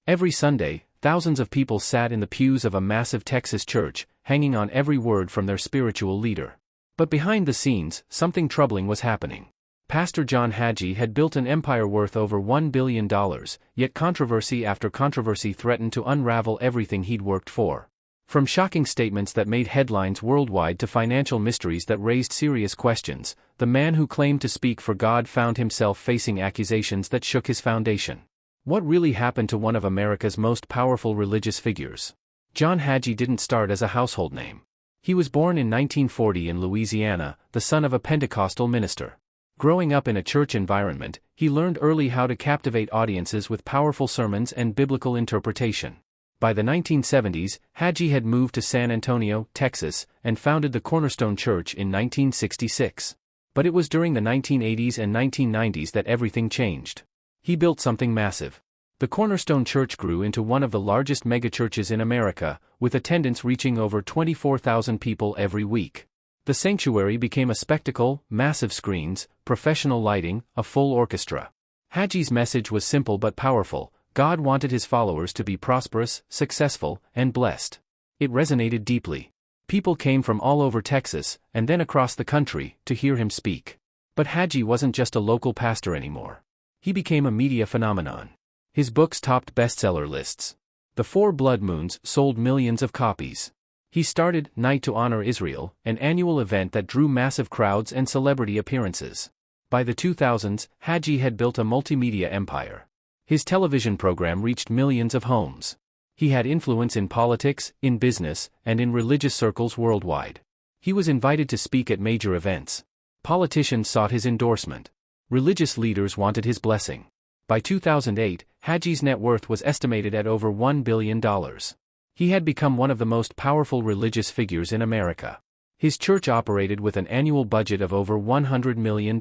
Every Sunday, thousands of people sat in the pews of a massive Texas church, hanging on every word from their spiritual leader. But behind the scenes, something troubling was happening. Pastor John Hagee had built an empire worth over $1 billion, yet controversy after controversy threatened to unravel everything he'd worked for. From shocking statements that made headlines worldwide to financial mysteries that raised serious questions, the man who claimed to speak for God found himself facing accusations that shook his foundation. What really happened to one of America's most powerful religious figures? John Hagee didn't start as a household name. He was born in 1940 in Louisiana, the son of a Pentecostal minister. Growing up in a church environment, he learned early how to captivate audiences with powerful sermons and biblical interpretation. By the 1970s, Hagee had moved to San Antonio, Texas, and founded the Cornerstone Church in 1966. But it was during the 1980s and 1990s that everything changed. He built something massive. The Cornerstone Church grew into one of the largest megachurches in America, with attendance reaching over 24,000 people every week. The sanctuary became a spectacle: massive screens, professional lighting, a full orchestra. Hagee's message was simple but powerful: God wanted his followers to be prosperous, successful, and blessed. It resonated deeply. People came from all over Texas, and then across the country, to hear him speak. But Hagee wasn't just a local pastor anymore. He became a media phenomenon. His books topped bestseller lists. The Four Blood Moons sold millions of copies. He started Night to Honor Israel, an annual event that drew massive crowds and celebrity appearances. By the 2000s, Hagee had built a multimedia empire. His television program reached millions of homes. He had influence in politics, in business, and in religious circles worldwide. He was invited to speak at major events. Politicians sought his endorsement. Religious leaders wanted his blessing. By 2008, Hagee's net worth was estimated at over $1 billion. He had become one of the most powerful religious figures in America. His church operated with an annual budget of over $100 million.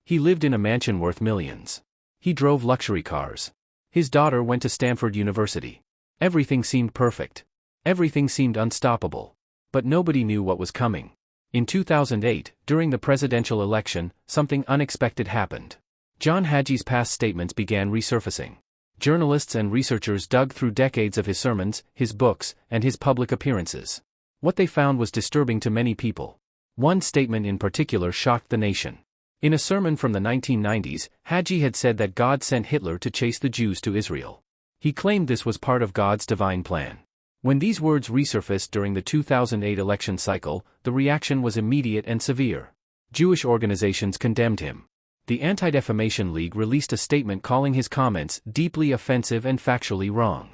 He lived in a mansion worth millions. He drove luxury cars. His daughter went to Stanford University. Everything seemed perfect. Everything seemed unstoppable. But nobody knew what was coming. In 2008, during the presidential election, something unexpected happened. John Hagee's past statements began resurfacing. Journalists and researchers dug through decades of his sermons, his books, and his public appearances. What they found was disturbing to many people. One statement in particular shocked the nation. In a sermon from the 1990s, Hagee had said that God sent Hitler to chase the Jews to Israel. He claimed this was part of God's divine plan. When these words resurfaced during the 2008 election cycle, the reaction was immediate and severe. Jewish organizations condemned him. The Anti-Defamation League released a statement calling his comments deeply offensive and factually wrong.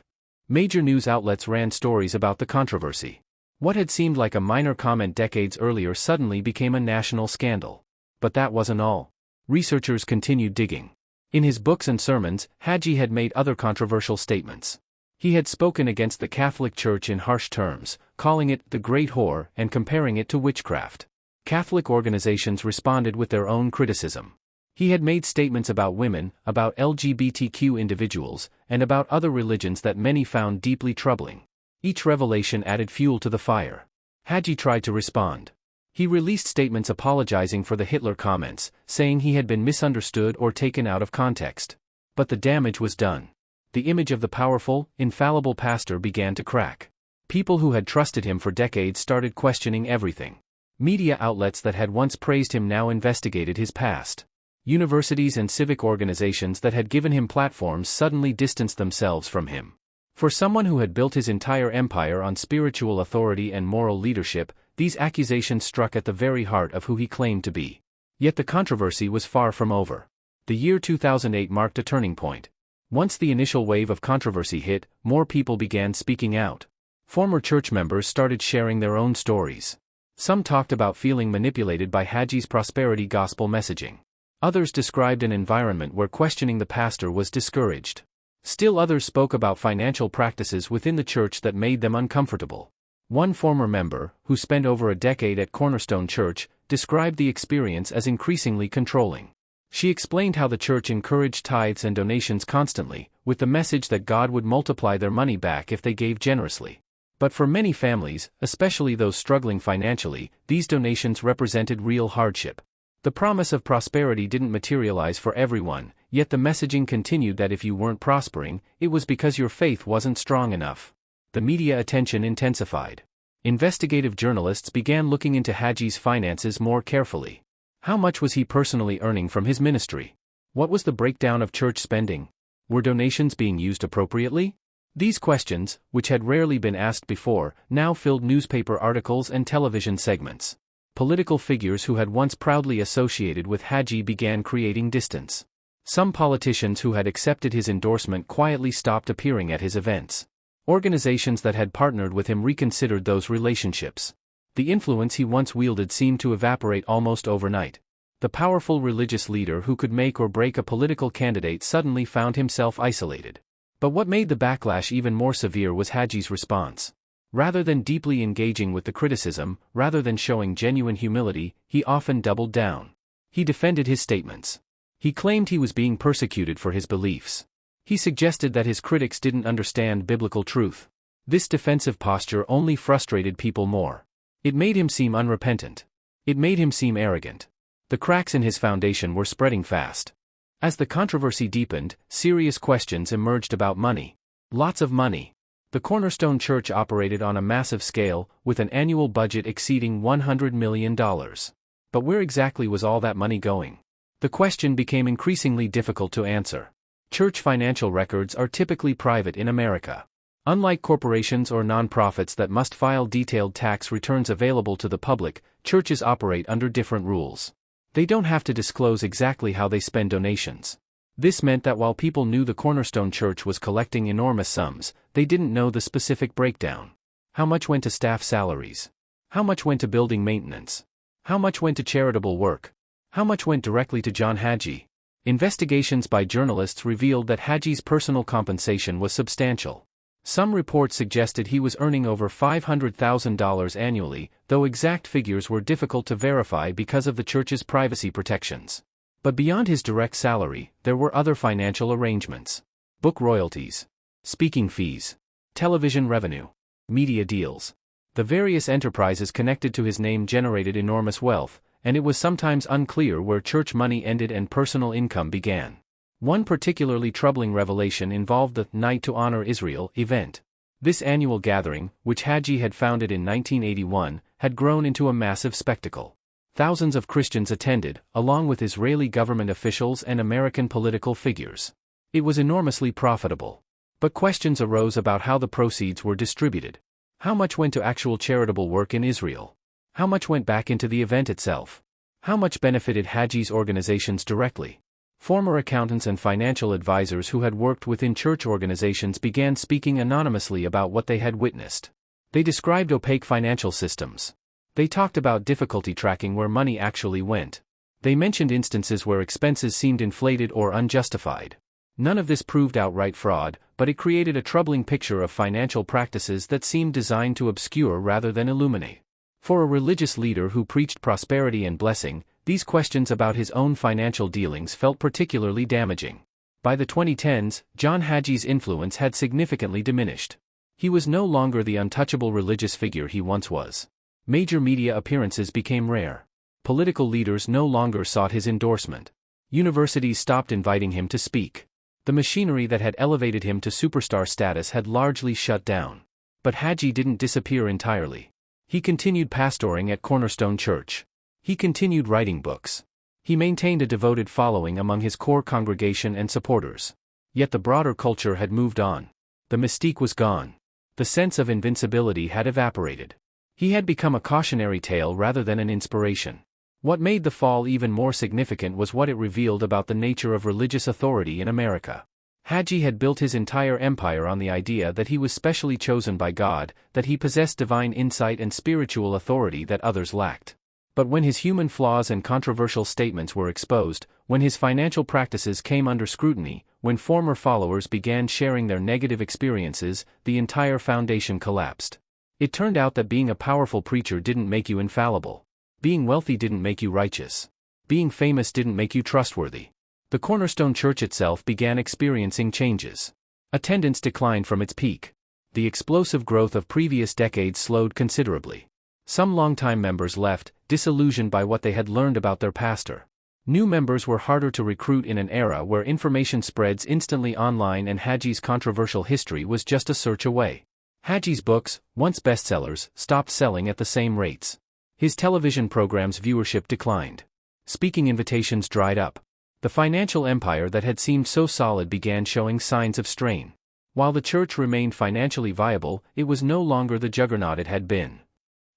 Major news outlets ran stories about the controversy. What had seemed like a minor comment decades earlier suddenly became a national scandal. But that wasn't all. Researchers continued digging. In his books and sermons, Hagee had made other controversial statements. He had spoken against the Catholic Church in harsh terms, calling it the Great Whore and comparing it to witchcraft. Catholic organizations responded with their own criticism. He had made statements about women, about LGBTQ individuals, and about other religions that many found deeply troubling. Each revelation added fuel to the fire. Hagee tried to respond. He released statements apologizing for the Hitler comments, saying he had been misunderstood or taken out of context. But the damage was done. The image of the powerful, infallible pastor began to crack. People who had trusted him for decades started questioning everything. Media outlets that had once praised him now investigated his past. Universities and civic organizations that had given him platforms suddenly distanced themselves from him. For someone who had built his entire empire on spiritual authority and moral leadership, these accusations struck at the very heart of who he claimed to be. Yet the controversy was far from over. The year 2008 marked a turning point. Once the initial wave of controversy hit, more people began speaking out. Former church members started sharing their own stories. Some talked about feeling manipulated by Hagee's prosperity gospel messaging. Others described an environment where questioning the pastor was discouraged. Still others spoke about financial practices within the church that made them uncomfortable. One former member, who spent over a decade at Cornerstone Church, described the experience as increasingly controlling. She explained how the church encouraged tithes and donations constantly, with the message that God would multiply their money back if they gave generously. But for many families, especially those struggling financially, these donations represented real hardship. The promise of prosperity didn't materialize for everyone, yet the messaging continued that if you weren't prospering, it was because your faith wasn't strong enough. The media attention intensified. Investigative journalists began looking into Hagee's finances more carefully. How much was he personally earning from his ministry? What was the breakdown of church spending? Were donations being used appropriately? These questions, which had rarely been asked before, now filled newspaper articles and television segments. Political figures who had once proudly associated with Hagee began creating distance. Some politicians who had accepted his endorsement quietly stopped appearing at his events. Organizations that had partnered with him reconsidered those relationships. The influence he once wielded seemed to evaporate almost overnight. The powerful religious leader who could make or break a political candidate suddenly found himself isolated. But what made the backlash even more severe was Hagee's response. Rather than deeply engaging with the criticism, rather than showing genuine humility, he often doubled down. He defended his statements. He claimed he was being persecuted for his beliefs. He suggested that his critics didn't understand biblical truth. This defensive posture only frustrated people more. It made him seem unrepentant. It made him seem arrogant. The cracks in his foundation were spreading fast. As the controversy deepened, serious questions emerged about money. Lots of money. The Cornerstone Church operated on a massive scale, with an annual budget exceeding $100 million. But where exactly was all that money going? The question became increasingly difficult to answer. Church financial records are typically private in America. Unlike corporations or nonprofits that must file detailed tax returns available to the public, churches operate under different rules. They don't have to disclose exactly how they spend donations. This meant that while people knew the Cornerstone Church was collecting enormous sums, they didn't know the specific breakdown. How much went to staff salaries? How much went to building maintenance? How much went to charitable work? How much went directly to John Hagee? Investigations by journalists revealed that Hagee's personal compensation was substantial. Some reports suggested he was earning over $500,000 annually, though exact figures were difficult to verify because of the church's privacy protections. But beyond his direct salary, there were other financial arrangements. Book royalties, speaking fees, television revenue, media deals. The various enterprises connected to his name generated enormous wealth, and it was sometimes unclear where church money ended and personal income began. One particularly troubling revelation involved the Night to Honor Israel event. This annual gathering, which Hagee had founded in 1981, had grown into a massive spectacle. Thousands of Christians attended, along with Israeli government officials and American political figures. It was enormously profitable. But questions arose about how the proceeds were distributed. How much went to actual charitable work in Israel? How much went back into the event itself? How much benefited Hagee's organizations directly? Former accountants and financial advisors who had worked within church organizations began speaking anonymously about what they had witnessed. They described opaque financial systems. They talked about difficulty tracking where money actually went. They mentioned instances where expenses seemed inflated or unjustified. None of this proved outright fraud, but it created a troubling picture of financial practices that seemed designed to obscure rather than illuminate. For a religious leader who preached prosperity and blessing, these questions about his own financial dealings felt particularly damaging. By the 2010s, John Hagee's influence had significantly diminished. He was no longer the untouchable religious figure he once was. Major media appearances became rare. Political leaders no longer sought his endorsement. Universities stopped inviting him to speak. The machinery that had elevated him to superstar status had largely shut down. But Hagee didn't disappear entirely. He continued pastoring at Cornerstone Church. He continued writing books. He maintained a devoted following among his core congregation and supporters. Yet the broader culture had moved on. The mystique was gone. The sense of invincibility had evaporated. He had become a cautionary tale rather than an inspiration. What made the fall even more significant was what it revealed about the nature of religious authority in America. Hagee had built his entire empire on the idea that he was specially chosen by God, that he possessed divine insight and spiritual authority that others lacked. But when his human flaws and controversial statements were exposed, when his financial practices came under scrutiny, when former followers began sharing their negative experiences, the entire foundation collapsed. It turned out that being a powerful preacher didn't make you infallible. Being wealthy didn't make you righteous. Being famous didn't make you trustworthy. The Cornerstone Church itself began experiencing changes. Attendance declined from its peak. The explosive growth of previous decades slowed considerably. Some longtime members left, disillusioned by what they had learned about their pastor. New members were harder to recruit in an era where information spreads instantly online and Hagee's controversial history was just a search away. Hagee's books, once bestsellers, stopped selling at the same rates. His television programs' viewership declined. Speaking invitations dried up. The financial empire that had seemed so solid began showing signs of strain. While the church remained financially viable, it was no longer the juggernaut it had been.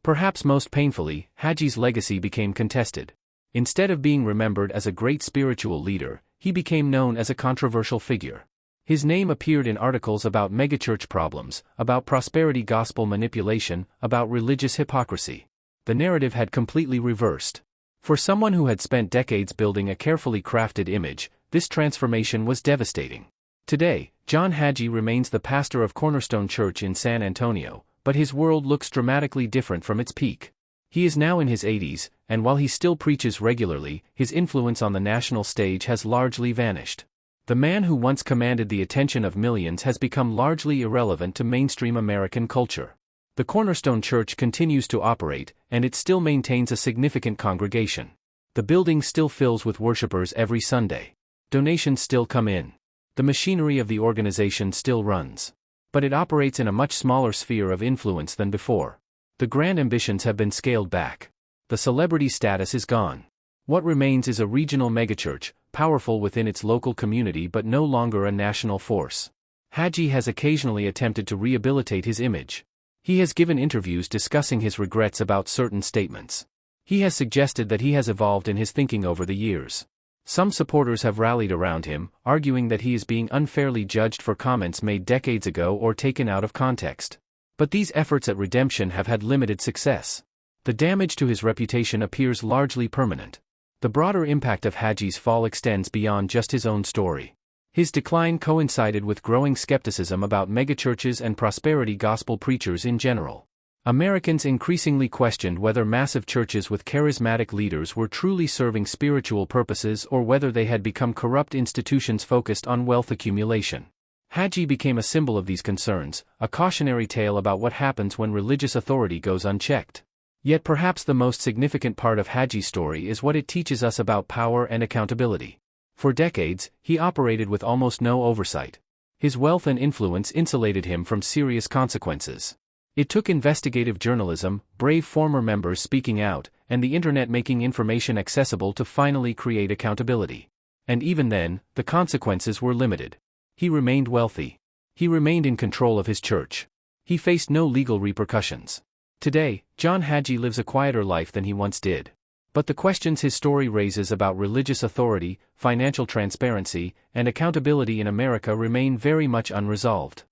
Perhaps most painfully, Hagee's legacy became contested. Instead of being remembered as a great spiritual leader, he became known as a controversial figure. His name appeared in articles about megachurch problems, about prosperity gospel manipulation, about religious hypocrisy. The narrative had completely reversed. For someone who had spent decades building a carefully crafted image, this transformation was devastating. Today, John Hagee remains the pastor of Cornerstone Church in San Antonio, but his world looks dramatically different from its peak. He is now in his 80s, and while he still preaches regularly, his influence on the national stage has largely vanished. The man who once commanded the attention of millions has become largely irrelevant to mainstream American culture. The Cornerstone Church continues to operate, and it still maintains a significant congregation. The building still fills with worshipers every Sunday. Donations still come in. The machinery of the organization still runs. But it operates in a much smaller sphere of influence than before. The grand ambitions have been scaled back. The celebrity status is gone. What remains is a regional megachurch, powerful within its local community but no longer a national force. Hagee has occasionally attempted to rehabilitate his image. He has given interviews discussing his regrets about certain statements. He has suggested that he has evolved in his thinking over the years. Some supporters have rallied around him, arguing that he is being unfairly judged for comments made decades ago or taken out of context. But these efforts at redemption have had limited success. The damage to his reputation appears largely permanent. The broader impact of Hagee's fall extends beyond just his own story. His decline coincided with growing skepticism about megachurches and prosperity gospel preachers in general. Americans increasingly questioned whether massive churches with charismatic leaders were truly serving spiritual purposes or whether they had become corrupt institutions focused on wealth accumulation. Hagee became a symbol of these concerns, a cautionary tale about what happens when religious authority goes unchecked. Yet perhaps the most significant part of Hagee's story is what it teaches us about power and accountability. For decades, he operated with almost no oversight. His wealth and influence insulated him from serious consequences. It took investigative journalism, brave former members speaking out, and the internet making information accessible to finally create accountability. And even then, the consequences were limited. He remained wealthy. He remained in control of his church. He faced no legal repercussions. Today, John Hagee lives a quieter life than he once did. But the questions his story raises about religious authority, financial transparency, and accountability in America remain very much unresolved.